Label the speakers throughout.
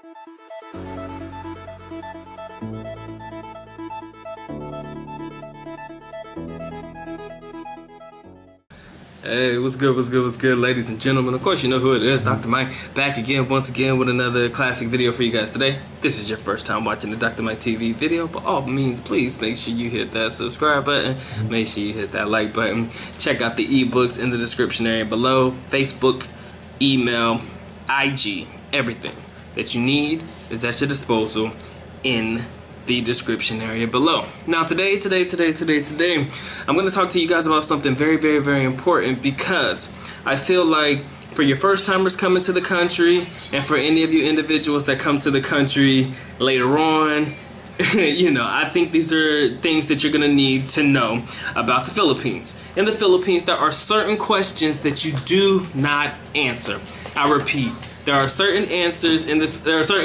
Speaker 1: Hey, what's good, ladies and gentlemen? Of course, you know who it is, Dr. Mike, back again, once again, with another classic video for you guys today. This is your first time watching the Dr. Mike TV video, by all means, please make sure you hit that subscribe button, make sure you hit that like button, check out the ebooks in the description area below, Facebook, email, IG, everything that you need is at your disposal in the description area below. Now today, I'm going to talk to you guys about something very important, because I feel like for your first timers coming to the country, and for any of you individuals that come to the country later on, you know, I think these are things that you're going to need to know about the Philippines. In the Philippines, there are certain questions that you do not answer. I repeat, there are certain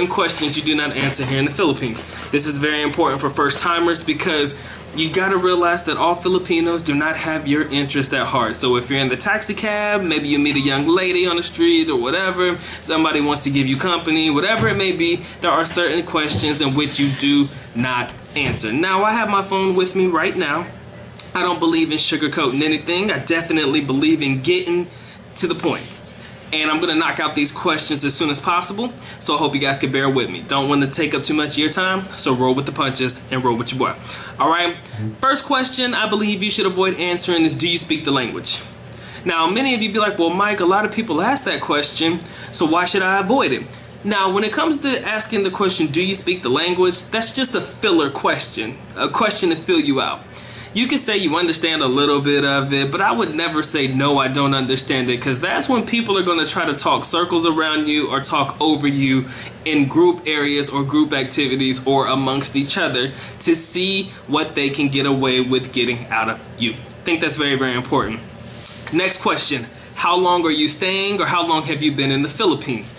Speaker 1: questions you do not answer here in the Philippines. This is very important for first timers, because you got to realize that all Filipinos do not have your interest at heart. So if you're in the taxi cab, maybe you meet a young lady on the street or whatever, somebody wants to give you company, whatever it may be, there are certain questions in which you do not answer. Now, I have my phone with me right now. I don't believe in sugarcoating anything. I definitely believe in getting to the point. And I'm going to knock out these questions as soon as possible, so I hope you guys can bear with me. Don't want to take up too much of your time, so roll with the punches and roll with your boy. Alright, first question I believe you should avoid answering is, do you speak the language? Now, many of you be like, well, Mike, a lot of people ask that question, so why should I avoid it? Now, when it comes to asking the question, do you speak the language, that's just a filler question, a question to fill you out. You can say you understand a little bit of it, but I would never say, no, I don't understand it, because that's when people are going to try to talk circles around you or talk over you in group areas or group activities or amongst each other to see what they can get away with getting out of you. I think that's very important. Next question, how long are you staying, or how long have you been in the Philippines?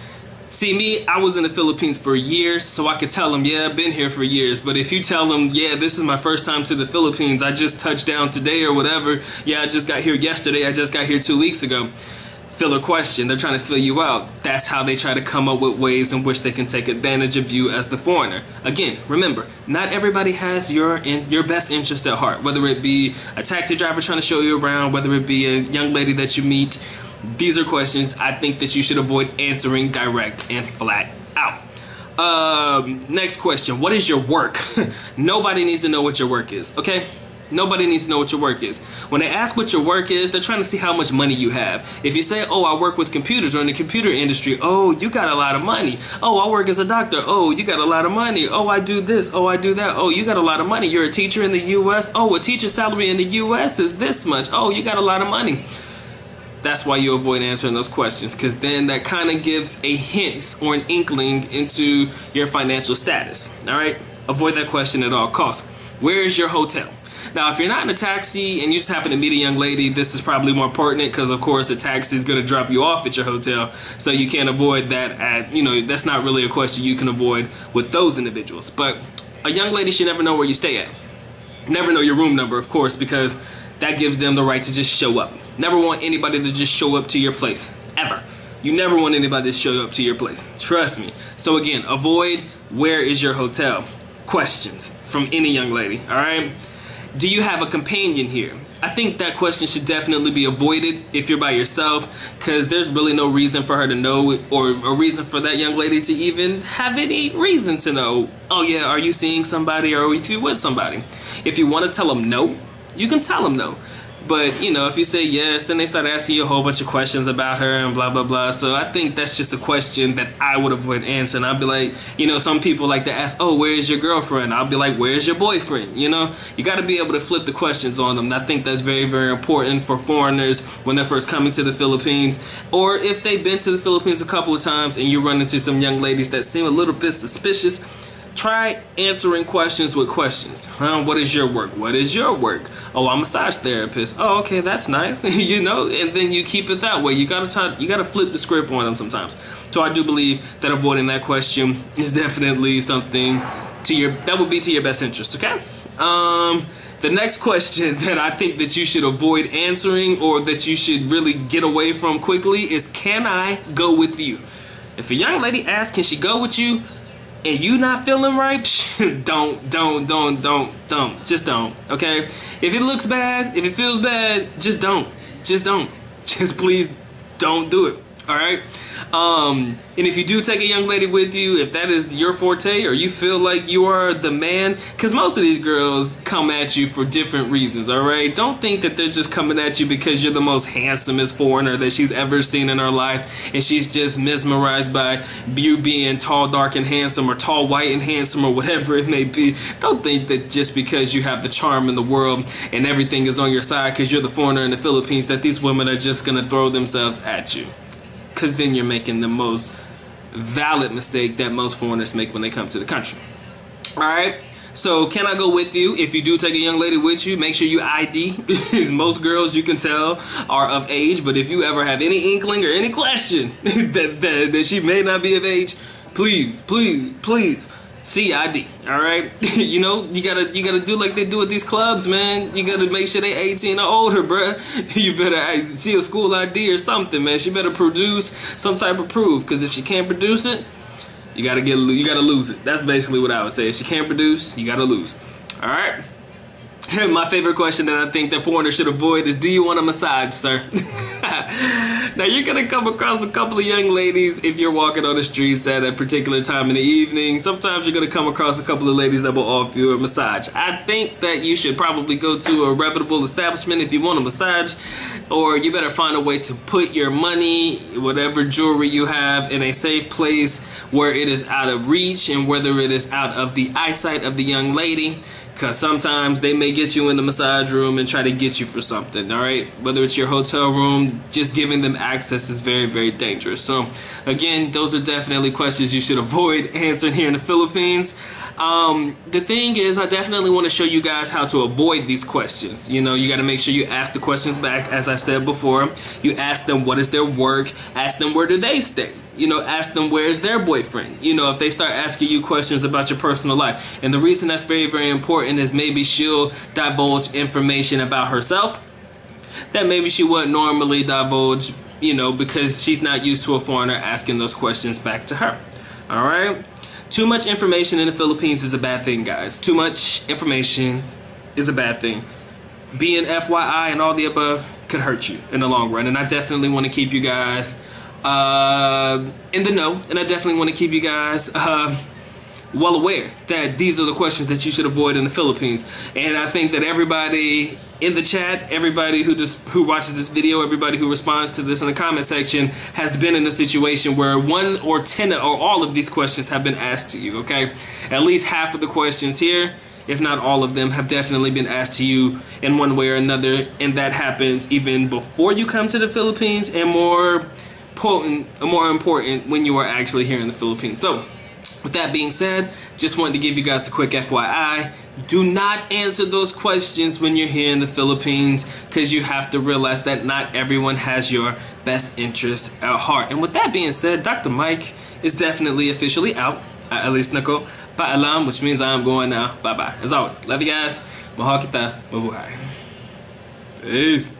Speaker 1: See, me, I was in the Philippines for years, so I could tell them, yeah, I've been here for years. But if you tell them, yeah, this is my first time to the Philippines, I just touched down today or whatever, yeah, I just got here yesterday, I just got here 2 weeks ago. Filler question, they're trying to fill you out. That's how they try to come up with ways in which they can take advantage of you as the foreigner. Again, remember, not everybody has your best interest at heart, whether it be a taxi driver trying to show you around, whether it be a young lady that you meet. These are questions I think that you should avoid answering direct and flat out. Next question, what is your work? Nobody needs to know what your work is, okay? Nobody needs to know what your work is. When they ask what your work is, they're trying to see how much money you have. If you say, oh, I work with computers or in the computer industry, oh, you got a lot of money. Oh, I work as a doctor. Oh, you got a lot of money. Oh, I do this. Oh, I do that. Oh, you got a lot of money. You're a teacher in the U.S. Oh, a teacher's salary in the U.S. is this much. Oh, you got a lot of money. That's why you avoid answering those questions, because then that kind of gives a hint or an inkling into your financial status. All right? Avoid that question at all costs. Where is your hotel? Now, if you're not in a taxi and you just happen to meet a young lady, this is probably more pertinent, because of course the taxi is going to drop you off at your hotel, so you can't avoid that. That's not really a question you can avoid with those individuals. But a young lady should never know where you stay at. Never know your room number, of course, because that gives them the right to just show up. Never want anybody to just show up to your place, ever. You never want anybody to show up to your place, trust me. So again, avoid where is your hotel questions from any young lady, all right? Do you have a companion here? I think that question should definitely be avoided if you're by yourself, because there's really no reason for her to know, or a reason for that young lady to even have any reason to know, oh yeah, are you seeing somebody, or are you with somebody? If you want to tell them no, you can tell them no. But, you know, if you say yes, then they start asking you a whole bunch of questions about her and blah, blah, blah. So I think that's just a question that I would avoid answering. I'd be like, you know, some people like to ask, oh, where's your girlfriend? I'll be like, where's your boyfriend? You know, you got to be able to flip the questions on them. And I think that's very important for foreigners when they're first coming to the Philippines. Or if they've been to the Philippines a couple of times and you run into some young ladies that seem a little bit suspicious, try answering questions with questions. What is your work? What is your work? Oh, I'm a massage therapist. Oh, okay, that's nice. You know, and then you keep it that way. You gotta flip the script on them sometimes. So I do believe that avoiding that question is definitely something that would be to your best interest, okay? The next question that I think that you should avoid answering, or that you should really get away from quickly, is, can I go with you? If a young lady asks, can she go with you, and you not feeling right, don't. Just don't, okay? If it looks bad, if it feels bad, just don't. Just please don't do it. All right. And if you do take a young lady with you, if that is your forte, or you feel like you are the man, because most of these girls come at you for different reasons. All right. Don't think that they're just coming at you because you're the most handsomest foreigner that she's ever seen in her life, and she's just mesmerized by you being tall, dark, and handsome, or tall, white, and handsome, or whatever it may be. Don't think that just because you have the charm in the world and everything is on your side because you're the foreigner in the Philippines, that these women are just gonna throw themselves at you. Because then you're making the most valid mistake that most foreigners make when they come to the country. Alright, so can I go with you? If you do take a young lady with you, make sure you ID. Most girls, you can tell, are of age, but if you ever have any inkling or any question that she may not be of age, please see ID. Alright? You know, you gotta do like they do at these clubs, man. You gotta make sure they 18 or older, bruh. You better see a school ID or something, man. She better produce some type of proof, because if she can't produce it, you gotta lose it. That's basically what I would say. If she can't produce, you gotta lose. Alright? My favorite question that I think that foreigners should avoid is, do you want a massage, sir? Now, you're going to come across a couple of young ladies if you're walking on the streets at a particular time in the evening. Sometimes you're going to come across a couple of ladies that will offer you a massage. I think that you should probably go to a reputable establishment if you want a massage, or you better find a way to put your money, whatever jewelry you have, in a safe place where it is out of reach and whether it is out of the eyesight of the young lady. Because sometimes they may get you in the massage room and try to get you for something, all right? Whether it's your hotel room, just giving them access is very, very dangerous. So, again, those are definitely questions you should avoid answering here in the Philippines. The thing is, I definitely want to show you guys how to avoid these questions. You know, you got to make sure you ask the questions back, as I said before. You ask them what is their work, ask them where do they stay. You know, ask them where's their boyfriend. You know, if they start asking you questions about your personal life. And the reason that's very, very important is maybe she'll divulge information about herself that maybe she wouldn't normally divulge, you know, because she's not used to a foreigner asking those questions back to her. All right? Too much information in the Philippines is a bad thing, guys. Too much information is a bad thing. Being FYI and all the above could hurt you in the long run. And I definitely want to keep you guys in the know, and I definitely want to keep you guys well aware that these are the questions that you should avoid in the Philippines. And I think that everybody in the chat, everybody who watches this video, everybody who responds to this in the comment section has been in a situation where 1 or 10 or all of these questions have been asked to you, okay? At least half of the questions here, if not all of them, have definitely been asked to you in one way or another, and that happens even before you come to the Philippines, and more important when you are actually here in the Philippines. So, with that being said, just wanted to give you guys the quick FYI. Do not answer those questions when you're here in the Philippines, because you have to realize that not everyone has your best interest at heart. And with that being said, Dr. Mike is definitely officially out. At least nako paalam, which means I'm going now. Bye-bye. As always, love you guys. Mahal kita. Mabuhay. Peace.